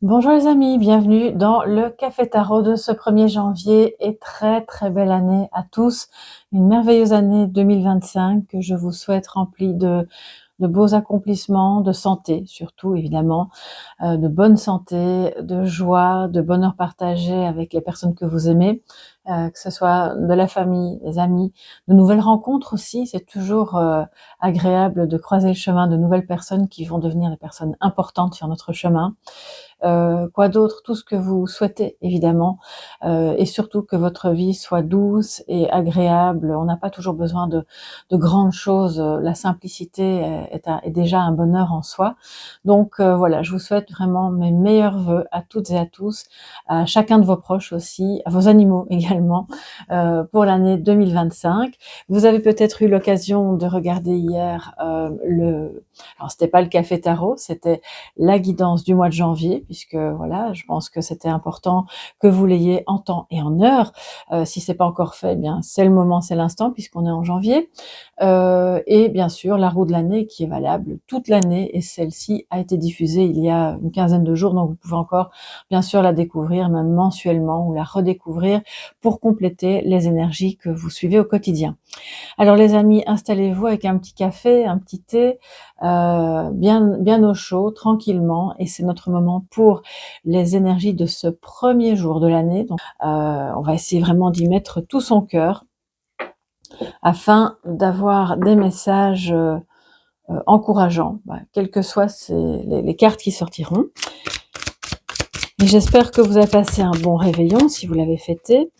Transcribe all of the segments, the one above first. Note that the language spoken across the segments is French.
Bonjour les amis, bienvenue dans le Café Tarot de ce 1er janvier et très belle année à tous. Une merveilleuse année 2025 que je vous souhaite remplie de beaux accomplissements, de santé surtout évidemment, de bonne santé, de joie, de bonheur partagé avec les personnes que vous aimez, que ce soit de la famille, des amis, de nouvelles rencontres aussi. C'est toujours agréable de croiser le chemin de nouvelles personnes qui vont devenir des personnes importantes sur notre chemin. Quoi d'autre? Tout ce que vous souhaitez évidemment, et surtout que votre vie soit douce et agréable. On n'a pas toujours besoin de grandes choses, la simplicité est déjà un bonheur en soi. Donc voilà, je vous souhaite vraiment mes meilleurs vœux à toutes et à tous, à chacun de vos proches aussi, à vos animaux également, pour l'année 2025. Vous avez peut-être eu l'occasion de regarder hier, alors c'était pas le Café Tarot, c'était la guidance du mois de janvier, puisque voilà, je pense que c'était important que vous l'ayez en temps et en heure. Si c'est pas encore fait, eh bien c'est le moment, c'est l'instant, puisqu'on est en janvier. Et bien sûr, la roue de l'année qui est valable toute l'année, et celle-ci a été diffusée il y a une quinzaine de jours, donc vous pouvez encore bien sûr la découvrir, même mensuellement, ou la redécouvrir pour compléter les énergies que vous suivez au quotidien. Alors les amis, installez-vous avec un petit café, un petit thé, bien au chaud, tranquillement, et c'est notre moment pour les énergies de ce premier jour de l'année. Donc, on va essayer vraiment d'y mettre tout son cœur afin d'avoir des messages encourageants, quelles que soient les cartes qui sortiront. Et j'espère que vous avez passé un bon réveillon si vous l'avez fêté.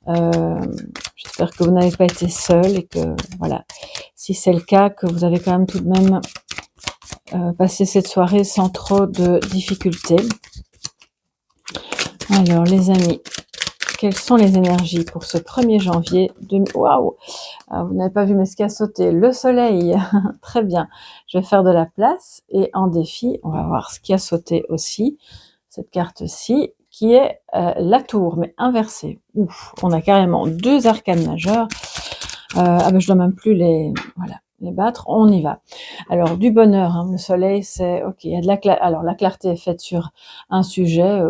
J'espère que vous n'avez pas été seul et que voilà, si c'est le cas, que vous avez quand même tout de même passé cette soirée sans trop de difficultés. Alors les amis, quelles sont les énergies pour ce 1er janvier Waouh, vous n'avez pas vu, mais ce qui a sauté, le soleil. Très bien, je vais faire de la place, et en défi, on va voir ce qui a sauté aussi, cette carte-ci, qui est la tour, mais inversée. Ouf, on a carrément 2 arcanes majeures. Je dois même plus les battre. On y va. Alors du bonheur, hein, le soleil, c'est ok. Il y a de alors la clarté est faite sur un sujet,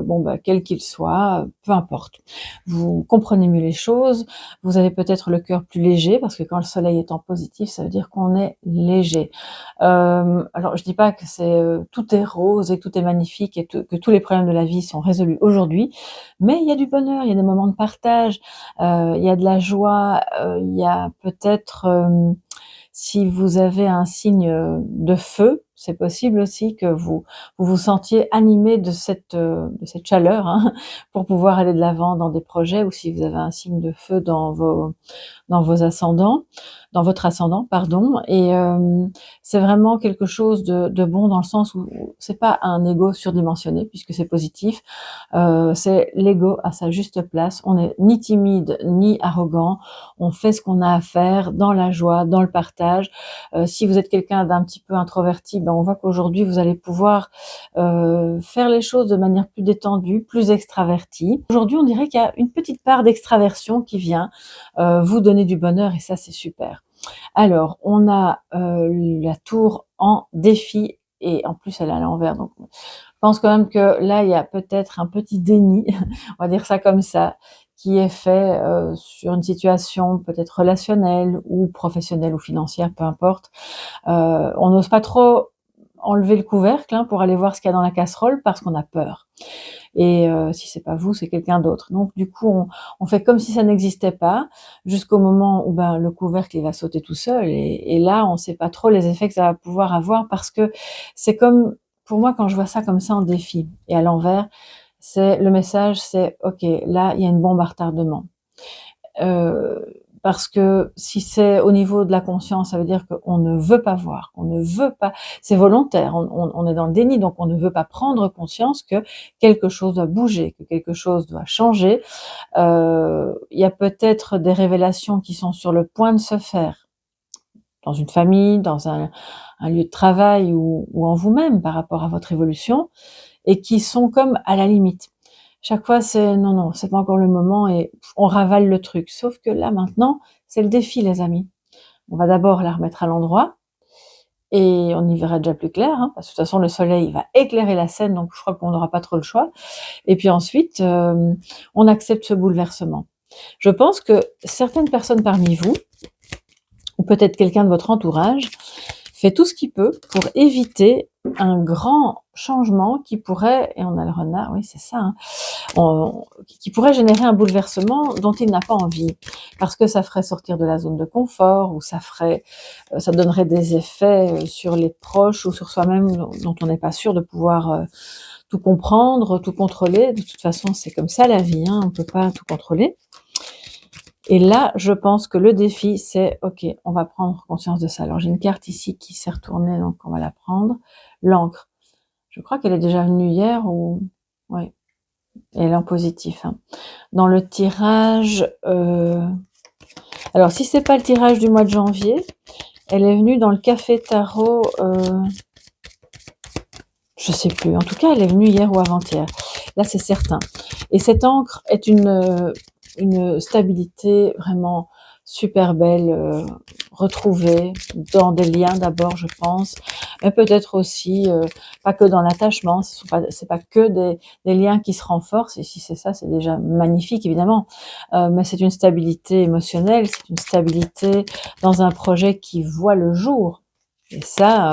quel qu'il soit, peu importe. Vous comprenez mieux les choses. Vous avez peut-être le cœur plus léger, parce que quand le soleil est en positif, ça veut dire qu'on est léger. Alors je dis pas que tout est rose et que tout est magnifique et que tous les problèmes de la vie sont résolus aujourd'hui, mais il y a du bonheur, il y a des moments de partage, il y a de la joie, il y a peut-être, si vous avez un signe de feu, c'est possible aussi que vous sentiez animé de cette chaleur, hein, pour pouvoir aller de l'avant dans des projets, ou si vous avez un signe de feu dans vos ascendants, dans votre ascendant, pardon. Et c'est vraiment quelque chose de bon, dans le sens où c'est pas un ego surdimensionné, puisque c'est positif. C'est l'ego à sa juste place. On n'est ni timide ni arrogant. On fait ce qu'on a à faire dans la joie, dans le partage. Si vous êtes quelqu'un d'un petit peu introverti, on voit qu'aujourd'hui vous allez pouvoir faire les choses de manière plus détendue, plus extravertie. Aujourd'hui, on dirait qu'il y a une petite part d'extraversion qui vient vous donner du bonheur, et ça c'est super. Alors, on a la tour en défi, et en plus elle est à l'envers, donc je pense quand même que là il y a peut-être un petit déni, on va dire ça comme ça, qui est fait sur une situation peut-être relationnelle ou professionnelle ou financière, peu importe. On n'ose pas trop enlever le couvercle, hein, pour aller voir ce qu'il y a dans la casserole, parce qu'on a peur. Et si c'est pas vous, c'est quelqu'un d'autre. Donc du coup, on fait comme si ça n'existait pas, jusqu'au moment où le couvercle il va sauter tout seul, et là on sait pas trop les effets que ça va pouvoir avoir, parce que c'est comme, pour moi, quand je vois ça comme ça en défi et à l'envers, c'est le message, c'est ok, là il y a une bombe à retardement. Parce que si c'est au niveau de la conscience, ça veut dire qu'on ne veut pas voir, qu'on ne veut pas, c'est volontaire, on est dans le déni, donc on ne veut pas prendre conscience que quelque chose doit bouger, que quelque chose doit changer. Il y a peut-être des révélations qui sont sur le point de se faire, dans une famille, dans un lieu de travail, ou en vous-même par rapport à votre évolution, et qui sont comme à la limite. Chaque fois, c'est non, non, c'est pas encore le moment, et on ravale le truc. Sauf que là, maintenant, c'est le défi, les amis. On va d'abord la remettre à l'endroit, et on y verra déjà plus clair, hein, parce que de toute façon le soleil va éclairer la scène, donc je crois qu'on n'aura pas trop le choix. Et puis ensuite, on accepte ce bouleversement. Je pense que certaines personnes parmi vous, ou peut-être quelqu'un de votre entourage, fait tout ce qu'il peut pour éviter un grand changement qui pourrait, et on a le renard, oui c'est ça, hein, qui pourrait générer un bouleversement dont il n'a pas envie, parce que ça ferait sortir de la zone de confort, ou ça donnerait des effets sur les proches ou sur soi-même dont on n'est pas sûr de pouvoir tout comprendre, tout contrôler. De toute façon, c'est comme ça la vie, hein, on ne peut pas tout contrôler. Et là, je pense que le défi, c'est, ok, on va prendre conscience de ça. Alors, j'ai une carte ici qui s'est retournée, donc on va la prendre. L'encre. Je crois qu'elle est déjà venue hier, ou... Oui, elle est en positif. Hein. Dans le tirage... Alors, si c'est pas le tirage du mois de janvier, elle est venue dans le café tarot... Je sais plus. En tout cas, elle est venue hier ou avant-hier. Là, c'est certain. Et cette encre est une stabilité vraiment super belle, retrouvée dans des liens d'abord, je pense, mais peut-être aussi, pas que dans l'attachement, c'est pas que des liens qui se renforcent, et si c'est ça, c'est déjà magnifique, évidemment, mais c'est une stabilité émotionnelle, c'est une stabilité dans un projet qui voit le jour. Et ça,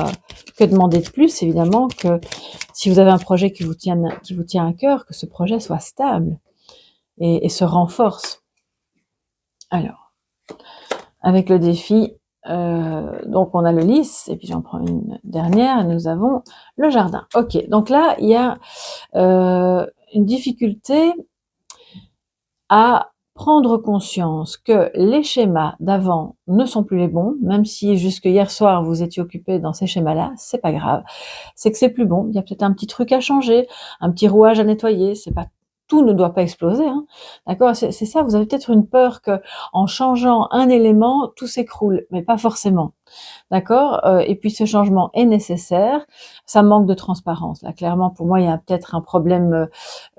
que demander de plus, évidemment, que si vous avez un projet qui vous tient à cœur, que ce projet soit stable et se renforce. Alors, avec le défi, donc on a le lys, et puis j'en prends une dernière, et nous avons le jardin. Ok, donc là, il y a une difficulté à prendre conscience que les schémas d'avant ne sont plus les bons, même si jusque hier soir vous étiez occupé dans ces schémas-là, c'est pas grave. C'est que c'est plus bon. Il y a peut-être un petit truc à changer, un petit rouage à nettoyer. C'est pas tout ne doit pas exploser, hein. D'accord? C'est ça. Vous avez peut-être une peur que, en changeant un élément, tout s'écroule, mais pas forcément. D'accord? Et puis ce changement est nécessaire. Ça manque de transparence. Là, clairement, pour moi, il y a peut-être un problème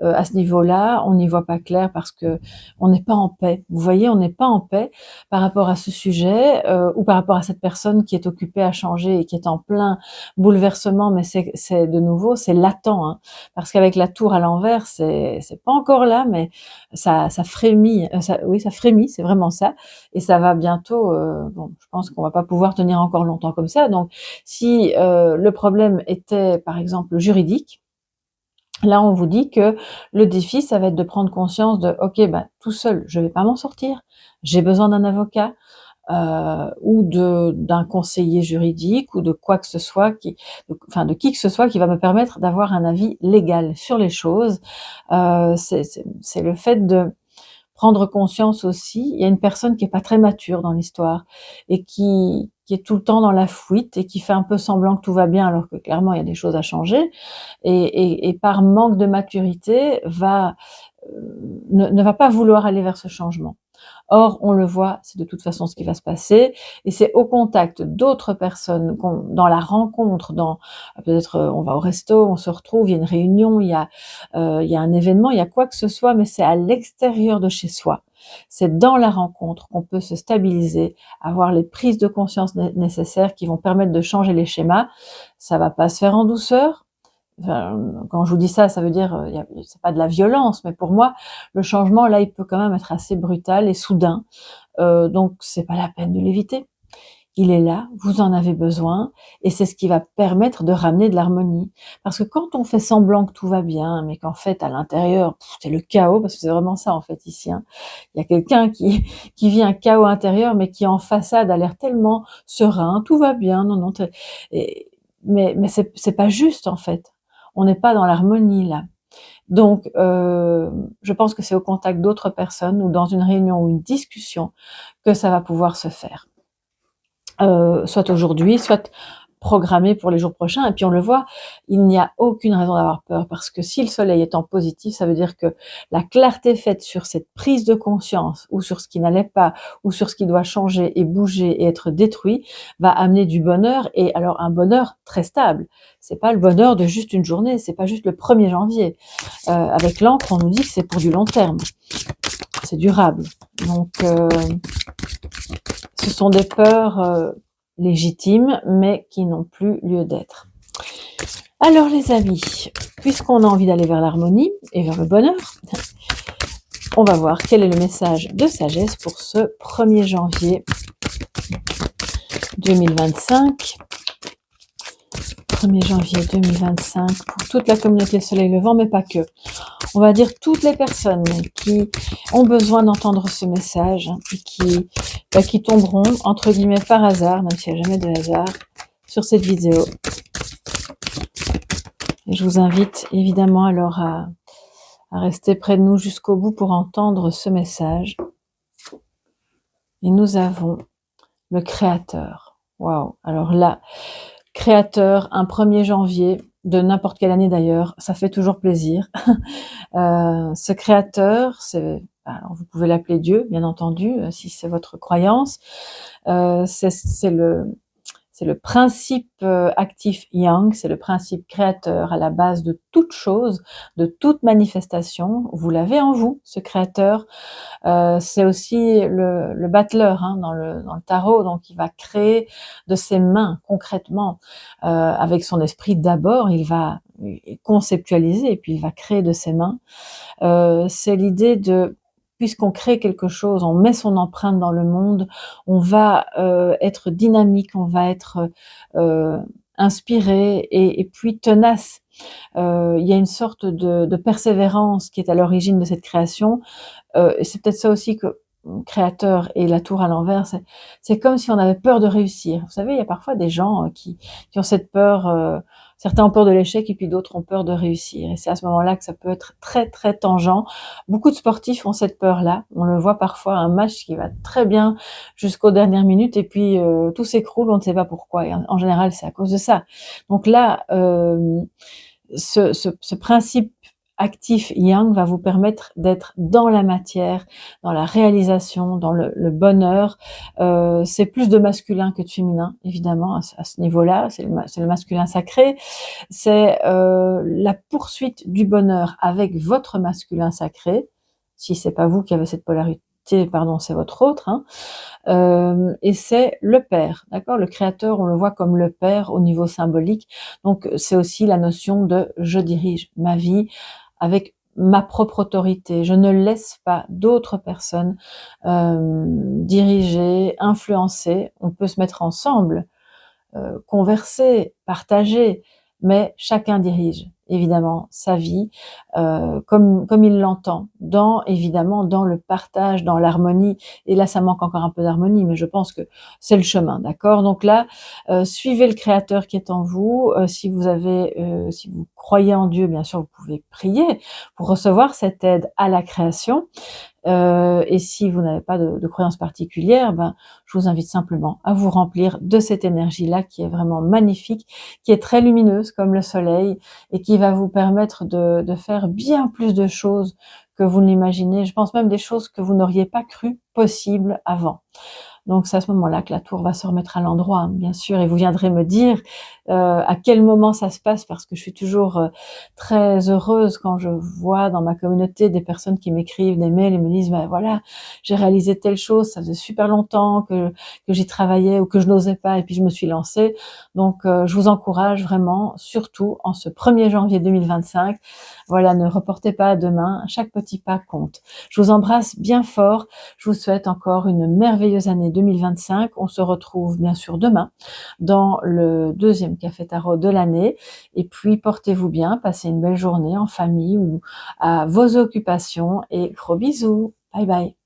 à ce niveau-là. On n'y voit pas clair parce que on n'est pas en paix. Vous voyez, on n'est pas en paix par rapport à ce sujet ou par rapport à cette personne qui est occupée à changer et qui est en plein bouleversement. Mais c'est de nouveau, c'est latent, hein, parce qu'avec la tour à l'envers, c'est pas encore là, mais ça frémit. Oui, ça frémit, c'est vraiment ça. Et ça va bientôt. Bon, je pense qu'on va pas pouvoir tenir encore longtemps comme ça. Donc, si le problème était, par exemple, juridique, là, on vous dit que le défi, ça va être de prendre conscience de, ok, bah, tout seul, je vais pas m'en sortir. J'ai besoin d'un avocat ou d'un conseiller juridique ou de quoi que ce soit de qui que ce soit qui va me permettre d'avoir un avis légal sur les choses. C'est le fait de prendre conscience aussi, il y a une personne qui est pas très mature dans l'histoire et qui est tout le temps dans la fuite et qui fait un peu semblant que tout va bien alors que clairement il y a des choses à changer et par manque de maturité ne va pas vouloir aller vers ce changement. Or, on le voit, c'est de toute façon ce qui va se passer, et c'est au contact d'autres personnes, dans la rencontre, peut-être on va au resto, on se retrouve, il y a une réunion, il y a un événement, il y a quoi que ce soit, mais c'est à l'extérieur de chez soi. C'est dans la rencontre qu'on peut se stabiliser, avoir les prises de conscience nécessaires qui vont permettre de changer les schémas. Ça va pas se faire en douceur. Enfin, quand je vous dis ça, ça veut dire, c'est pas de la violence, mais pour moi, le changement, là, il peut quand même être assez brutal et soudain. Donc, c'est pas la peine de l'éviter. Il est là, vous en avez besoin, et c'est ce qui va permettre de ramener de l'harmonie. Parce que quand on fait semblant que tout va bien, mais qu'en fait, à l'intérieur, c'est le chaos, parce que c'est vraiment ça, en fait, ici, hein. Il y a quelqu'un qui vit un chaos intérieur, mais qui, en façade, a l'air tellement serein, tout va bien, non, non, mais c'est pas juste, en fait. On n'est pas dans l'harmonie, là. Donc, je pense que c'est au contact d'autres personnes ou dans une réunion ou une discussion que ça va pouvoir se faire. Soit aujourd'hui, soit programmé pour les jours prochains. Et puis on le voit, il n'y a aucune raison d'avoir peur parce que si le soleil est en positif, ça veut dire que la clarté faite sur cette prise de conscience ou sur ce qui n'allait pas ou sur ce qui doit changer et bouger et être détruit va amener du bonheur, et alors un bonheur très stable. C'est pas le bonheur de juste une journée, c'est pas juste le 1er janvier. Avec l'encre, on nous dit que c'est pour du long terme. C'est durable. Donc, ce sont des peurs légitimes, mais qui n'ont plus lieu d'être. Alors les amis, puisqu'on a envie d'aller vers l'harmonie et vers le bonheur, on va voir quel est le message de sagesse pour ce 1er janvier 2025. 1er janvier 2025 pour toute la communauté Soleil Levant, mais pas que. On va dire toutes les personnes qui ont besoin d'entendre ce message et qui tomberont, entre guillemets, par hasard, même s'il n'y a jamais de hasard, sur cette vidéo. Et je vous invite évidemment alors à rester près de nous jusqu'au bout pour entendre ce message. Et nous avons le Créateur. Waouh! Alors là, Créateur, un 1er janvier, de n'importe quelle année d'ailleurs, ça fait toujours plaisir. Ce Créateur, alors vous pouvez l'appeler Dieu, bien entendu, si c'est votre croyance. C'est le principe actif yang, c'est le principe créateur à la base de toute chose, de toute manifestation. Vous l'avez en vous, ce créateur. C'est aussi le battleur dans le tarot, donc il va créer de ses mains concrètement, avec son esprit d'abord, il va conceptualiser et puis il va créer de ses mains. C'est l'idée de, puisqu'on crée quelque chose, on met son empreinte dans le monde, on va être dynamique, on va être inspiré et puis tenace. Il y a une sorte de persévérance qui est à l'origine de cette création. C'est peut-être ça aussi que Créateur et la tour à l'envers, c'est comme si on avait peur de réussir. Vous savez, il y a parfois des gens qui ont cette peur, certains ont peur de l'échec et puis d'autres ont peur de réussir. Et c'est à ce moment-là que ça peut être très, très tangent. Beaucoup de sportifs ont cette peur-là. On le voit parfois, un match qui va très bien jusqu'aux dernières minutes et puis tout s'écroule, on ne sait pas pourquoi. Et en général, c'est à cause de ça. Donc là, ce principe actif yang va vous permettre d'être dans la matière, dans la réalisation, dans le bonheur. C'est plus de masculin que de féminin, évidemment, à ce niveau-là. C'est le masculin sacré. C'est la poursuite du bonheur avec votre masculin sacré. Si c'est pas vous qui avez cette polarité, pardon, c'est votre autre. Et c'est le père, d'accord? Le créateur, on le voit comme le père au niveau symbolique. Donc c'est aussi la notion de je dirige ma vie avec ma propre autorité. Je ne laisse pas d'autres personnes diriger, influencer. On peut se mettre ensemble, converser, partager, mais chacun dirige évidemment sa vie comme il l'entend, évidemment dans le partage, dans l'harmonie. Et là, ça manque encore un peu d'harmonie, mais je pense que c'est le chemin, d'accord? Donc là, suivez le Créateur qui est en vous. Si vous croyez en Dieu, bien sûr, vous pouvez prier pour recevoir cette aide à la création. Et si vous n'avez pas de croyance particulière, je vous invite simplement à vous remplir de cette énergie-là qui est vraiment magnifique, qui est très lumineuse comme le soleil et qui va vous permettre de faire bien plus de choses que vous ne l'imaginez. Je pense même des choses que vous n'auriez pas cru possibles avant. Donc c'est à ce moment-là que la tour va se remettre à l'endroit, bien sûr, et vous viendrez me dire à quel moment ça se passe, parce que je suis toujours très heureuse quand je vois dans ma communauté des personnes qui m'écrivent des mails et me disent voilà, j'ai réalisé telle chose, ça faisait super longtemps que j'y travaillais ou que je n'osais pas et puis je me suis lancée. Donc je vous encourage vraiment, surtout en ce 1er janvier 2025, voilà, ne reportez pas à demain, chaque petit pas compte. Je vous embrasse bien fort, je vous souhaite encore une merveilleuse année 2025. On se retrouve bien sûr demain dans le 2e Café Tarot de l'année. Et puis portez-vous bien, passez une belle journée en famille ou à vos occupations et gros bisous. Bye bye.